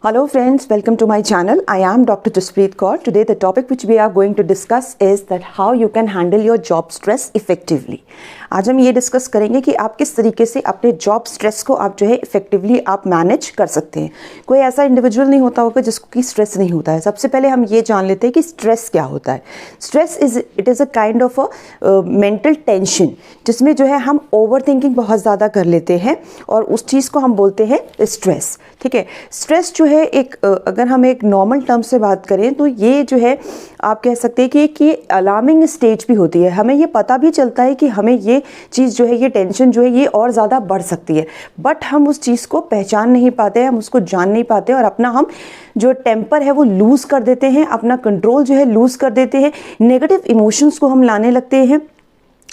Hello friends, welcome to my channel. I am Dr. Jaspreet Kaur. Today the topic which we are going to discuss is that how you can handle your job stress effectively. आज हम ये discuss करेंगे कि आप किस तरीके से अपने जॉब स्ट्रेस को आप जो है इफेक्टिवली आप मैनेज कर सकते हैं। कोई ऐसा इंडिविजुअल नहीं होता होगा जिसको कि स्ट्रेस नहीं होता है। सबसे पहले हम ये जान लेते हैं कि स्ट्रेस क्या होता है। Stress is a kind of a mental tension जिसमें जो है हम ओवर थिंकिंग बहुत ज़्यादा कर लेते हैं और उस चीज़ को हम बोलते हैं स्ट्रेस। ठीक है, स्ट्रेस जो है एक अगर हम एक नॉर्मल टर्म से बात करें तो ये जो है आप कह सकते हैं कि एक ये अलार्मिंग स्टेज भी होती है। हमें ये पता भी चलता है कि हमें ये चीज़ जो है, ये टेंशन जो है ये और ज़्यादा बढ़ सकती है, बट हम उस चीज़ को पहचान नहीं पाते हैं, हम उसको जान नहीं पाते और अपना हम जो टेम्पर है वो लूज़ कर देते हैं, अपना कंट्रोल जो है लूज़ कर देते हैं, नेगेटिव इमोशंस को हम लाने लगते हैं,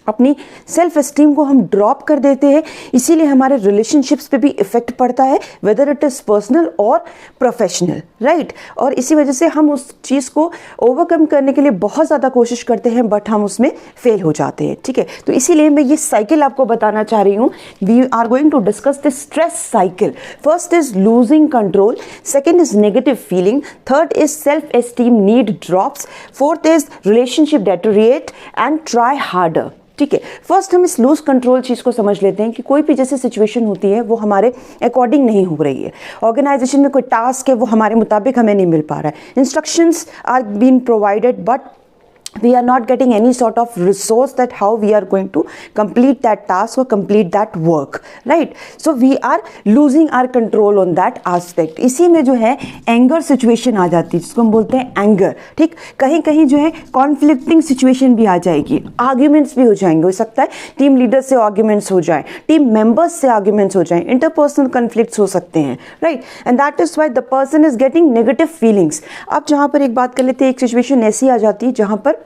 अपनी सेल्फ एस्टीम को हम ड्रॉप कर देते हैं। इसीलिए हमारे रिलेशनशिप्स पे भी इफ़ेक्ट पड़ता है, वेदर इट इज़ पर्सनल और प्रोफेशनल, राइट। और इसी वजह से हम उस चीज़ को ओवरकम करने के लिए बहुत ज़्यादा कोशिश करते हैं, बट हम उसमें फेल हो जाते हैं। ठीक है, तो इसीलिए मैं ये साइकिल आपको बताना चाह रही हूँ। We are going to discuss this stress cycle. First is losing control, second is negative feeling, third is self esteem need drops, fourth is relationship deteriorate and try harder. ठीक है, फर्स्ट हम इस lose control चीज़ को समझ लेते हैं कि कोई भी जैसे सिचुएशन होती है वो हमारे अकॉर्डिंग नहीं हो रही है। ऑर्गेनाइजेशन में कोई टास्क है वो हमारे मुताबिक हमें नहीं मिल पा रहा है। Instructions are been provided but we are not getting any sort of resource that how we are going to complete that task or complete that work, right? So we are losing our control on that aspect. इसी में जो है anger situation आ जाती है जिसको हम बोलते हैं एंगर। ठीक, कहीं कहीं जो है कॉन्फ्लिक्टिंग सिचुएशन भी आ जाएगी, आर्ग्यूमेंट्स भी हो जाएंगे। हो सकता है टीम लीडर से आर्ग्यूमेंट्स हो जाए, टीम मेंबर्स से आर्ग्यूमेंट्स हो जाए, इंटरपर्सनल कॉन्फ्लिक्ट्स हो सकते हैं, right. And that is why the person is getting negative feelings. अब जहाँ पर एक बात कर लेते हैं, एक सिचुएशन ऐसी आ जाती है जहाँ पर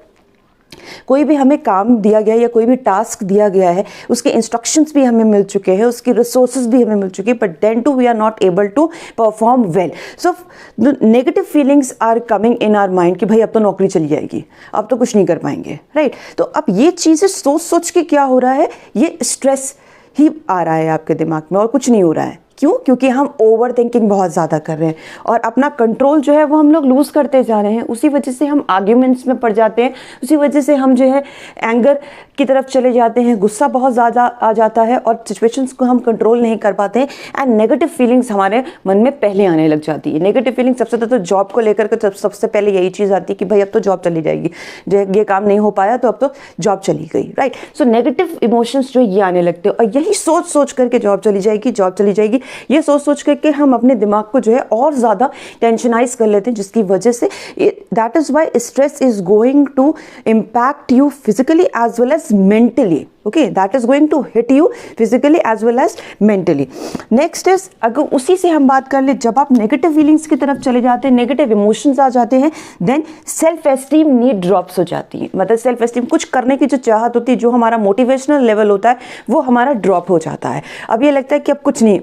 कोई भी हमें काम दिया गया या कोई भी टास्क दिया गया है, उसके इंस्ट्रक्शंस भी हमें मिल चुके हैं, उसकी रिसोर्सेज भी हमें मिल चुकी है, but then too we are not able to perform well. So negative feelings are coming in our mind कि भाई अब तो नौकरी चली जाएगी, अब तो कुछ नहीं कर पाएंगे, राइट। तो अब ये चीज़ें सोच सोच के क्या हो रहा है, ये स्ट्रेस ही आ रहा है आपके दिमाग में और कुछ नहीं हो रहा है। क्यों? क्योंकि हम ओवर थिंकिंग बहुत ज़्यादा कर रहे हैं और अपना कंट्रोल जो है वो हम लोग लूज़ करते जा रहे हैं। उसी वजह से हम आर्ग्यूमेंट्स में पड़ जाते हैं, उसी वजह से हम जो है एंगर की तरफ चले जाते हैं, गुस्सा बहुत ज़्यादा आ जाता है और सिचुएशंस को हम कंट्रोल नहीं कर पाते हैं एंड नेगेटिव फीलिंग्स हमारे मन में पहले आने लग जाती है। नेगेटिव फीलिंग सबसे तो जॉब को लेकर के सबसे पहले यही चीज़ आती है कि भाई अब तो जॉब चली जाएगी, ये काम नहीं हो पाया तो अब तो जॉब चली गई, राइट। सो नेगेटिव इमोशंस जो ये आने लगते हैं और यही सोच सोच करके जॉब चली जाएगी, जॉब चली जाएगी, ये सोच सोच करके हम अपने दिमाग को जो है और ज़्यादा टेंशनाइज कर लेते हैं, जिसकी वजह से that is why stress is going to impact you physically as well as mentally. Okay, that is going to hit you physically as well as mentally. Next is, अगर उसी से हम बात कर ले, जब आप नेगेटिव फीलिंग्स की तरफ चले जाते हैं, नेगेटिव इमोशंस आ जाते हैं, then self esteem need drops हो जाती है। मतलब सेल्फ एस्टीम, कुछ करने की जो चाहत होती है, जो हमारा मोटिवेशनल लेवल होता है, वो हमारा ड्रॉप हो जाता है। अब ये लगता है कि अब कुछ नहीं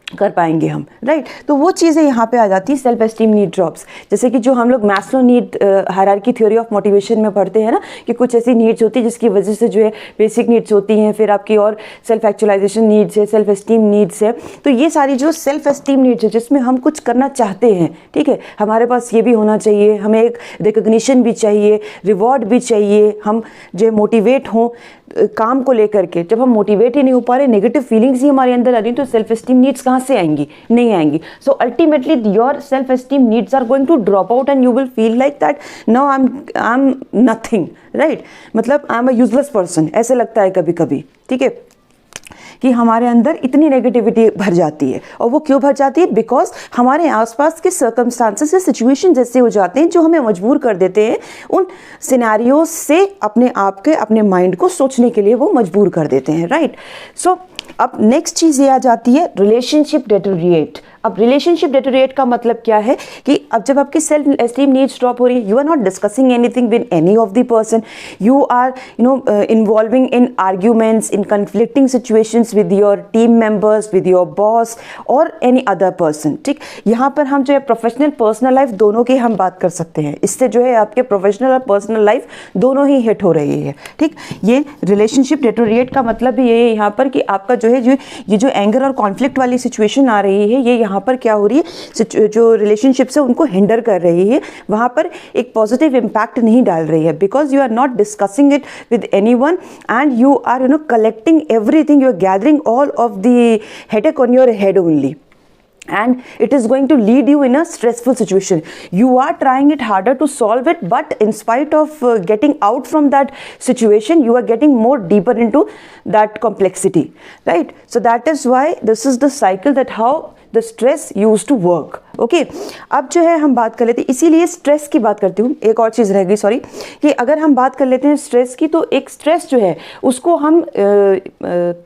कर पाएंगे हम, राइट। तो वो चीज़ें यहाँ पे आ जाती है, सेल्फ एस्टीम नीड ड्रॉप्स। जैसे कि जो हम लोग Maslow need hierarchy theory of motivation में पढ़ते हैं ना, कि कुछ ऐसी नीड्स होती है जिसकी वजह से जो है बेसिक नीड्स होती हैं, फिर आपकी और सेल्फ एक्चुअलाइजेशन नीड्स है, सेल्फ एस्टीम नीड्स है। तो ये सारी जो सेल्फ एस्टीम नीड्स है जिसमें हम कुछ करना चाहते हैं, ठीक है, हमारे पास ये भी होना चाहिए, हमें एक रिकग्निशन भी चाहिए, रिवॉर्ड भी चाहिए, हम जो मोटिवेट हों काम को लेकर के। जब हम मोटिवेट ही नहीं हो पा रहे, नेगेटिव फीलिंग्स ही हमारे अंदर आ रही, तो सेल्फ एस्टीम नीड्स कहाँ से आएंगी? नहीं आएंगी। So ultimately your self esteem needs are going to drop out and you will feel like that now I am nothing, right. मतलब I am a useless person, ऐसे लगता है कभी कभी, ठीक है, कि हमारे अंदर इतनी नेगेटिविटी भर जाती है। और वो क्यों भर जाती है? बिकॉज हमारे आसपास के सर्कमस्टांसेस या सिचुएशन जैसे हो जाते हैं जो हमें मजबूर कर देते हैं, उन सिनेरियोज से अपने आप के, अपने माइंड को सोचने के लिए वो मजबूर कर देते हैं, राइट। सो अब नेक्स्ट चीज़ ये आ जाती है रिलेशनशिप डेटोरिएट। अब रिलेशनशिप डेटोरिएट का मतलब क्या है कि अब जब आपकी सेल्फ एस्टीम नीड्स ड्रॉप हो रही है, you are not discussing anything with any of the person, you are involving in arguments, in conflicting situations with your team members, with your boss और एनी अदर पर्सन। ठीक, यहाँ पर हम जो है प्रोफेशनल पर्सनल लाइफ दोनों की हम बात कर सकते हैं। इससे जो है आपके प्रोफेशनल और पर्सनल लाइफ दोनों ही हिट हो रही है। ठीक, ये रिलेशनशिप डेटोरिएट का मतलब भी ये है यहाँ पर कि आपका जो है ये जो एंगर और कॉन्फ्लिक्ट वाली सिचुएशन आ रही है, ये यहाँ पर क्या हो रही है, जो रिलेशनशिप्स है उनको हिंडर कर रही है, वहाँ पर एक पॉजिटिव इम्पैक्ट नहीं डाल रही है, because you are not discussing it with anyone and you are collecting everything, you are gathering all of the headache on your head only, and it is going to lead you in a stressful situation. You are trying it harder to solve it, but in spite of getting out from that situation, you are getting more deeper into that complexity, right? So that is why this is the cycle, that how the stress used to work. Okay अब जो है हम बात कर लेते हैं, इसीलिए stress की बात करती हूँ। एक और चीज़ रह गई, सॉरी, कि अगर हम बात कर लेते हैं स्ट्रेस की, तो एक स्ट्रेस जो है उसको हम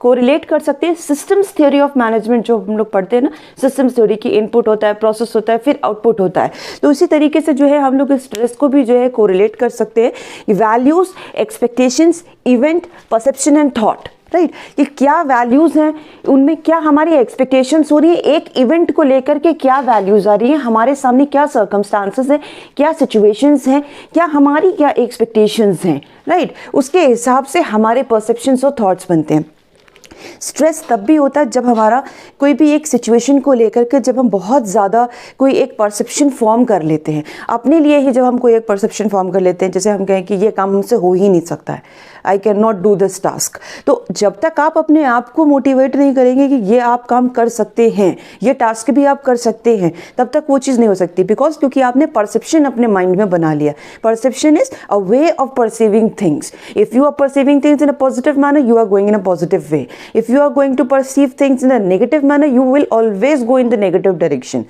कोरिलेट कर सकते हैं सिस्टम्स थ्योरी ऑफ मैनेजमेंट, जो हम लोग पढ़ते हैं ना, सिस्टम्स थ्योरी की इनपुट होता है, प्रोसेस होता है, फिर आउटपुट होता है। तो इसी तरीके से जो है हम लोग स्ट्रेस को भी जो है कोरिलेट कर सकते हैं values, expectations, event, perception and thought, right? कि क्या वैल्यूज़ हैं, उनमें क्या हमारी एक्सपेक्टेशंस हो रही है, एक इवेंट को लेकर के क्या वैल्यूज़ आ रही हैं, हमारे सामने क्या सर्कमस्टांसेस हैं, क्या सिचुएशंस हैं, क्या हमारी क्या एक्सपेक्टेशंस हैं, राइट? उसके हिसाब से हमारे परसेप्शंस और थॉट्स बनते हैं। स्ट्रेस तब भी होता है जब हमारा कोई भी एक सिचुएशन को लेकर के, जब हम बहुत ज़्यादा कोई एक परसेप्शन फॉर्म कर लेते हैं अपने लिए ही, जब हम कोई एक परसेप्शन फॉर्म कर लेते हैं, जैसे हम कहें कि ये काम हमसे हो ही नहीं सकता है, I can not do this task, तो जब तक आप अपने आप को मोटिवेट नहीं करेंगे कि ये आप काम कर सकते हैं, ये टास्क भी आप कर सकते हैं, तब तक वो चीज़ नहीं हो सकती, बिकॉज क्योंकि आपने परसेप्शन अपने माइंड में बना लिया। Perception is a way of perceiving things. If you are perceiving things in a positive manner, you are going in a positive way. If you are going to perceive things in a negative manner, you will always go in the negative direction.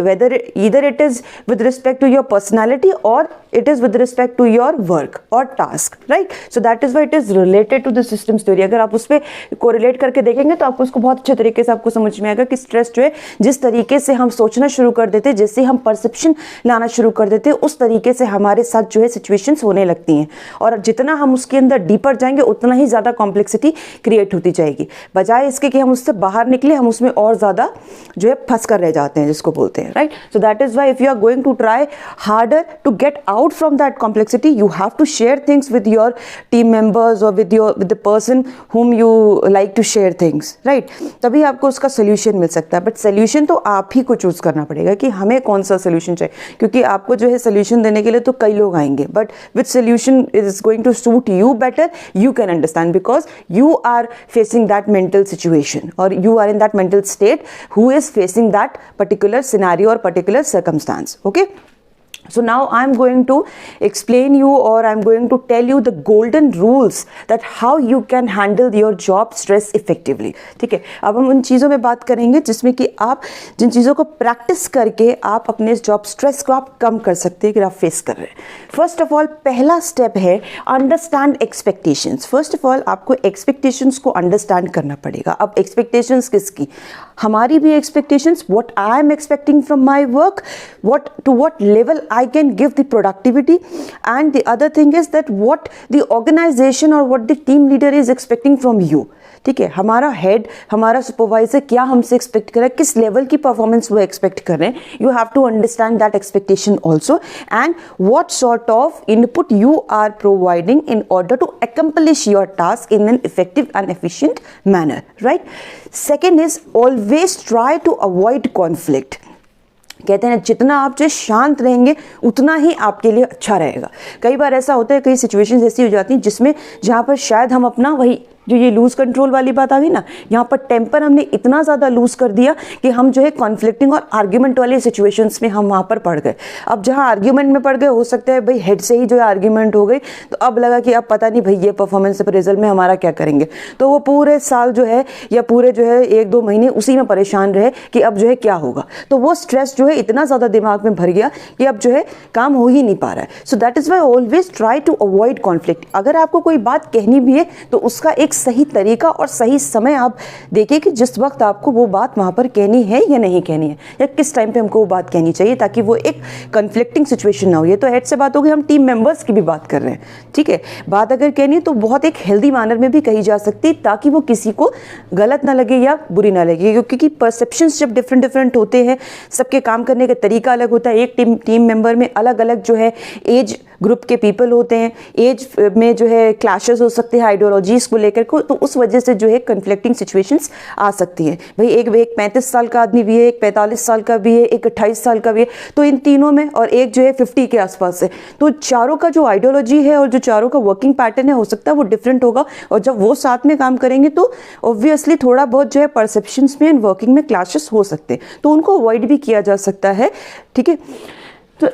Whether either it is with respect to your personality or it is with respect to your work or task, right? So that is why it is related to the systems theory. अगर आप उस पर correlate करके देखेंगे तो आपको उसको बहुत अच्छे तरीके से आपको समझ में आएगा कि स्ट्रेस जो है, जिस तरीके से हम सोचना शुरू कर देते हैं, जैसे हम परसेप्शन लाना शुरू कर देते हैं, उस तरीके से हमारे साथ जो है सिचुएशंस होने लगती हैं, और जितना हम उसके अंदर डीपर जाएंगे उतना ही ज़्यादा कॉम्प्लेक्सिटी क्रिएट होती जाएगी। बजाय इसके कि हम उससे बाहर निकले, हम उसमें और ज़्यादा जो है फंस कर रह जाते हैं, जिसको बोलते हैं, right? So that is why if you are going to try harder to get out from that complexity, you have to share things with your team members और with the person whom you like to share things, right? तभी आपको उसका solution मिल सकता है। But solution तो आप ही को choose करना पड़ेगा कि हमें कौन सा सोल्यूशन चाहिए, क्योंकि आपको जो है सोल्यूशन देने के लिए तो कई लोग आएंगे, but which solution is going to suit you better, you can understand, because you are facing that mental situation, or you are in that mental state who is facing that particular scenario or particular circumstance. Okay, so now I'm going to explain you, or I'm going to tell you the golden rules that how you can handle your job stress effectively. ठीक है, अब हम उन चीज़ों में बात करेंगे जिसमें कि आप जिन चीज़ों को प्रैक्टिस करके आप अपने जॉब स्ट्रेस को आप कम कर सकते हैं, कि आप फेस कर रहे हैं। फर्स्ट ऑफ ऑल, पहला स्टेप है understand expectations. First of all आपको एक्सपेक्टेशंस को अंडरस्टैंड करना पड़ेगा। अब एक्सपेक्टेशंस किसकी? हमारी भी expectations, what I am expecting from my work, what level I can give the productivity, and the other thing is that what the organization or what the team leader is expecting from you. ठीक है, हमारा head, हमारा supervisor क्या हमसे expect कर रहा है, किस लेवल की परफॉर्मेंस वो एक्सपेक्ट कर रहे हैं। You have to understand that expectation also, and what sort of input you are providing in order to accomplish your task in an effective and efficient manner, right? Second is always try to avoid conflict. कहते हैं जितना आप जो शांत रहेंगे उतना ही आपके लिए अच्छा रहेगा। कई बार ऐसा होता है, कई सिचुएशंस ऐसी हो जाती हैं जिसमें जहाँ पर शायद हम अपना वही जो ये लूज़ कंट्रोल वाली बात आ गई ना, यहाँ पर टेम्पर हमने इतना ज़्यादा लूज़ कर दिया कि हम जो है कॉन्फ्लिक्टिंग और आर्ग्यूमेंट वाली सिचुएशंस में हम वहाँ पर पड़ गए। अब जहाँ आर्ग्यूमेंट में पड़ गए, हो सकता है भाई हेड से ही जो है आर्ग्यूमेंट हो गई, तो अब लगा कि अब पता नहीं भाई ये परफॉर्मेंस अप्रेजल में हमारा क्या करेंगे, तो वो पूरे साल जो है या पूरे जो है 1-2 महीने उसी में परेशान रहे कि अब जो है क्या होगा। तो वो स्ट्रेस जो है इतना ज़्यादा दिमाग में भर गया कि अब जो है काम हो ही नहीं पा रहा है। So that is why always try to avoid conflict. अगर आपको कोई बात कहनी भी है तो उसका एक सही तरीका और सही समय आप देखिए कि जिस वक्त आपको वो बात वहाँ पर कहनी है या नहीं कहनी है, या किस टाइम पे हमको वो बात कहनी चाहिए, ताकि वो एक कन्फ्लिक्टिंग सिचुएशन ना हो। ये तो हेड से बात होगी, हम टीम मेंबर्स की भी बात कर रहे हैं, ठीक है। बात अगर कहनी है तो बहुत एक हेल्दी मैनर में भी कही जा सकती है, ताकि वो किसी को गलत ना लगे या बुरी ना लगे, क्योंकि परसेप्शंस जब डिफरेंट होते हैं, सबके काम करने का तरीका अलग होता है। एक टीम मेंबर में अलग अलग जो है एज ग्रुप के पीपल होते हैं, एज में जो है क्लैशेस हो सकते हैं आइडियोलॉजीज़ को लेकर को, तो उस वजह से जो है कन्फ्लिक्टिंग सिचुएशंस आ सकती हैं। भाई एक 35 साल का आदमी भी है, एक 45 साल का भी है, एक 28 साल का भी है, तो इन तीनों में, और एक जो है 50 के आसपास है, तो चारों का जो आइडियोलॉजी है और जो चारों का वर्किंग पैटर्न है हो सकता है वो डिफरेंट होगा। और जब वो साथ में काम करेंगे तो ऑब्वियसली थोड़ा बहुत जो है परसेप्शंस में एंड वर्किंग में क्लैशेस हो सकते हैं, तो उनको अवॉइड भी किया जा सकता है। ठीक है, तो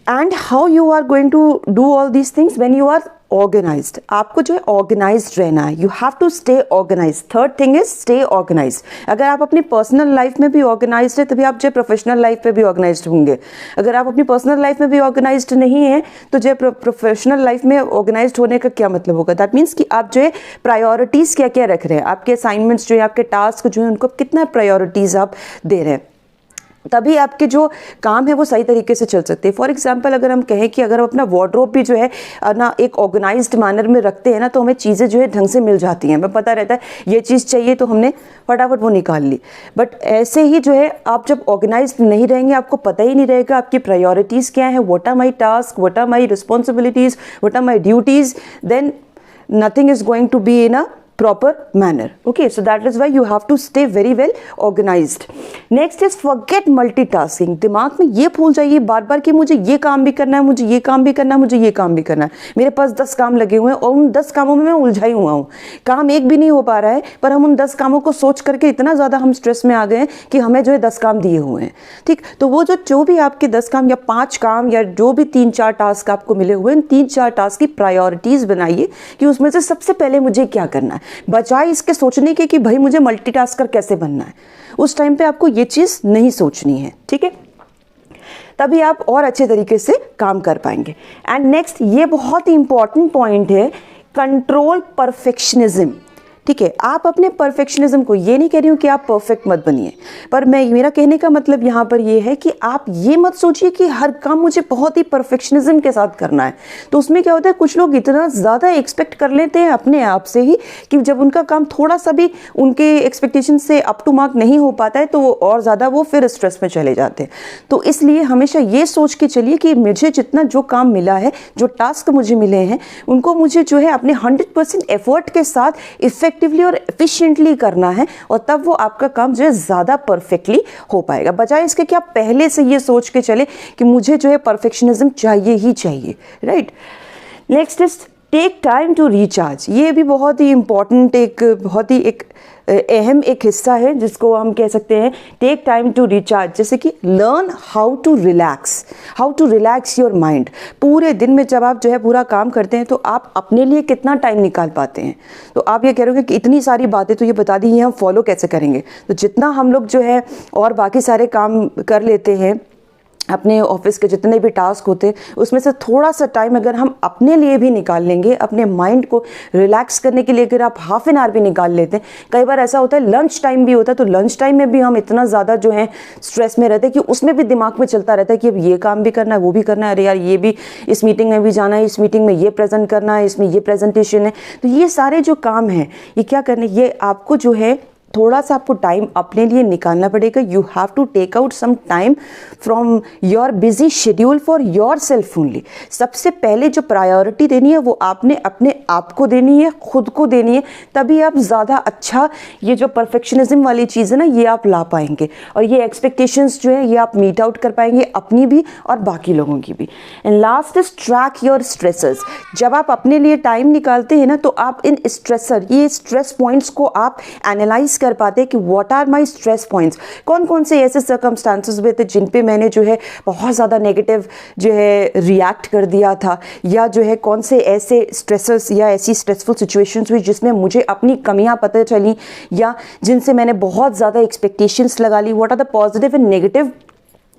and how you are going to do all these things when you are organised. आपको जो है ऑर्गेनाइज्ड रहना है, you have to stay organised. Third thing is stay organised. अगर आप अपनी पर्सनल लाइफ में भी ऑर्गेनाइज्ड है तभी आप जो प्रोफेशनल लाइफ में भी ऑर्गेनाइज्ड होंगे। अगर आप अपनी पर्सनल लाइफ में भी ऑर्गेनाइज्ड नहीं है तो जो प्रोफेशनल लाइफ में ऑर्गेनाइज्ड होने का क्या मतलब होगा? दैट मीन्स कि आप जो है प्रायोरिटीज क्या क्या रख रहे हैं, आपके असाइनमेंट्स जो है, आपके टास्क जो है, उनको कितना प्रायोरिटीज आप दे रहे हैं, तभी आपके जो काम है वो सही तरीके से चल सकते हैं। फॉर एग्जांपल अगर हम कहें कि अगर हम अपना वार्डरोब भी जो है ना एक ऑर्गेनाइज्ड मैनर में रखते हैं ना, तो हमें चीज़ें जो है ढंग से मिल जाती हैं, हमें पता रहता है ये चीज़ चाहिए तो हमने फटाफट वो निकाल ली। बट ऐसे ही जो है आप जब ऑर्गेनाइज्ड नहीं रहेंगे, आपको पता ही नहीं रहेगा आपकी प्रायोरिटीज़ क्या है, what are my task, what are my responsibilities, what are my duties, then nothing is going to be in a proper manner. Okay, so that is why you have to stay very well organized. Next is forget multitasking. दिमाग में ये भूल जाइए बार बार कि मुझे ये काम भी करना है, मुझे ये काम भी करना है, मुझे ये काम भी करना है। मेरे पास 10 काम लगे हुए हैं और उन 10 कामों में मैं उलझा ही हुआ हूँ, काम एक भी नहीं हो पा रहा है, पर हम उन 10 कामों को सोच करके इतना ज़्यादा हम स्ट्रेस में आ गए हैं कि हमें जो है 10 काम दिए हुए हैं। ठीक, तो वो जो भी आपके 10 काम या 5 काम या जो भी 3-4 टास्क आपको मिले हुए हैं, 3-4 टास्क की प्रायोरिटीज़ बनाइए कि उसमें से सबसे पहले मुझे क्या करना है, बजाय इसके सोचने के कि भाई मुझे मल्टीटास्कर कैसे बनना है। उस टाइम पे आपको ये चीज़ नहीं सोचनी है। ठीक है, तभी आप और अच्छे तरीके से काम कर पाएंगे। एंड नेक्स्ट, ये बहुत ही इंपॉर्टेंट पॉइंट है, कंट्रोल परफेक्शनिज्म। ठीक है, आप अपने परफेक्शनिज्म को, ये नहीं कह रही हूँ कि आप परफेक्ट मत बनिए, पर मेरा कहने का मतलब यहाँ पर ये है कि आप ये मत सोचिए कि हर काम मुझे बहुत ही परफेक्शनिज्म के साथ करना है। तो उसमें क्या होता है, कुछ लोग इतना ज़्यादा एक्सपेक्ट कर लेते हैं अपने आप से ही कि जब उनका काम थोड़ा सा भी उनके एक्सपेक्टेशन से अप टू मार्क नहीं हो पाता है तो वो और ज़्यादा वो फिर स्ट्रेस में चले जाते हैं। तो इसलिए हमेशा ये सोच के चलिए कि मुझे जितना जो काम मिला है, जो टास्क मुझे मिले हैं, उनको मुझे जो है अपने 100% एफर्ट के साथ इफेक्टिवली और एफिशिएंटली करना है, और तब वो आपका काम जो है ज़्यादा परफेक्टली हो पाएगा, बजाय इसके कि आप पहले से ये सोच के चले कि मुझे जो है परफेक्शनिज्म चाहिए ही चाहिए। Right, next is take time to recharge. ये भी बहुत ही इंपॉर्टेंट, बहुत ही अहम एक हिस्सा है जिसको हम कह सकते हैं टेक टाइम टू रिचार्ज। जैसे कि learn how to relax your mind. पूरे दिन में जब आप जो है पूरा काम करते हैं तो आप अपने लिए कितना टाइम निकाल पाते हैं? तो आप ये कह रहे हो कि इतनी सारी बातें तो ये बता दी, ये हम फॉलो कैसे करेंगे? तो जितना हम लोग जो है और बाकी सारे काम कर लेते हैं, अपने ऑफिस के जितने भी टास्क होते हैं, उसमें से थोड़ा सा टाइम अगर हम अपने लिए भी निकाल लेंगे, अपने माइंड को रिलैक्स करने के लिए अगर आप हाफ एन आवर भी निकाल लेते हैं। कई बार ऐसा होता है लंच टाइम भी होता है, तो लंच टाइम में भी हम इतना ज़्यादा जो है स्ट्रेस में रहते हैं कि उसमें भी दिमाग में चलता रहता है कि अब ये काम भी करना है, वो भी करना है, अरे यार ये भी, इस मीटिंग में भी जाना है, इस मीटिंग में ये प्रेजेंट करना है, इसमें ये प्रेजेंटेशन है। तो ये सारे जो काम हैं, ये क्या करने, ये आपको जो है थोड़ा सा आपको टाइम अपने लिए निकालना पड़ेगा। You have to take out some time from your busy schedule for your self only. सबसे पहले जो प्रायोरिटी देनी है वो आपने अपने आप को देनी है, खुद को देनी है, तभी आप ज़्यादा अच्छा ये जो परफेक्शनिज्म वाली चीज़ है ना, ये आप ला पाएंगे, और ये एक्सपेक्टेशंस जो है ये आप मीट आउट कर पाएंगे, अपनी भी और बाकी लोगों की भी। And last is track your stressors. जब आप अपने लिए टाइम निकालते हैं ना, तो आप इन स्ट्रेसर, ये स्ट्रेस पॉइंट्स को आप एनालाइज कर पाते हैं कि what are my stress points, कौन कौन से ऐसे सर्कमस्टांसेस हुए थे जिन पे मैंने जो है बहुत ज़्यादा नेगेटिव जो है रिएक्ट कर दिया था, या जो है कौन से ऐसे स्ट्रेसर्स या ऐसी स्ट्रेसफुल सिचुएशंस हुई जिसमें मुझे अपनी कमियां पता चली, या जिनसे मैंने बहुत ज़्यादा एक्सपेक्टेशंस लगा ली। What are the positive and negative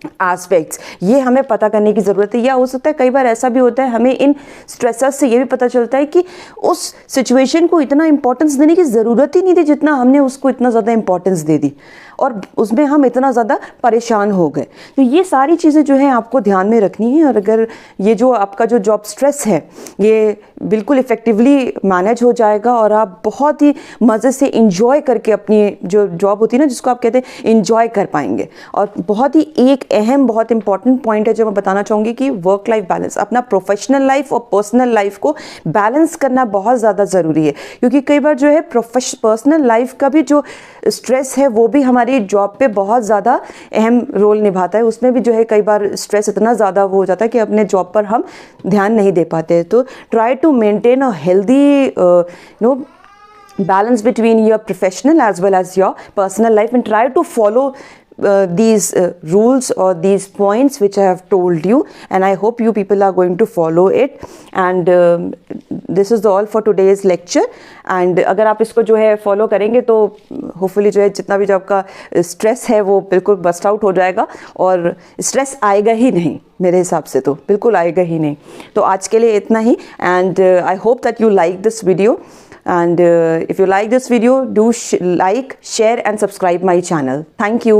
aspects, ये हमें पता करने की ज़रूरत है। या हो सकता है कई बार ऐसा भी होता है, हमें इन स्ट्रेसर्स से ये भी पता चलता है कि उस सिचुएशन को इतना इंपॉर्टेंस देने की ज़रूरत ही नहीं थी जितना हमने उसको इतना ज़्यादा इंपॉर्टेंस दे दी, और उसमें हम इतना ज़्यादा परेशान हो गए। तो ये सारी चीज़ें जो है आपको ध्यान में रखनी है, और अगर ये जो आपका जो जॉब स्ट्रेस है ये बिल्कुल इफ़ेक्टिवली मैनेज हो जाएगा, और आप बहुत ही मज़े से इंजॉय करके अपनी जो जॉब होती है ना, जिसको आप कहते हैं इंजॉय कर पाएंगे, और बहुत ही एक अहम बहुत इंपॉर्टेंट पॉइंट है जो मैं बताना चाहूँगी कि वर्क लाइफ बैलेंस, अपना प्रोफेशनल लाइफ और पर्सनल लाइफ को बैलेंस करना बहुत ज़्यादा ज़रूरी है, क्योंकि कई बार जो है पर्सनल लाइफ का भी जो स्ट्रेस है वो भी हमारी जॉब पे बहुत ज़्यादा अहम रोल निभाता है। उसमें भी जो है कई बार स्ट्रेस इतना ज़्यादा वो हो जाता है कि अपने जॉब पर हम ध्यान नहीं दे पाते। तो try to maintain a healthy balance between your professional as well as your personal life, and try to follow these rules or these points which I have told you, and I hope you people are going to follow it. And this is all for today's lecture. And अगर आप इसको जो है follow करेंगे तो hopefully जो है जितना भी जो आपका स्ट्रेस है वो बिल्कुल बस्ट आउट हो जाएगा, और स्ट्रेस आएगा ही नहीं, मेरे हिसाब से तो बिल्कुल आएगा ही नहीं। तो आज के लिए इतना ही, and I hope that you like this video. And if you like this video, do like, share and subscribe my channel. Thank you.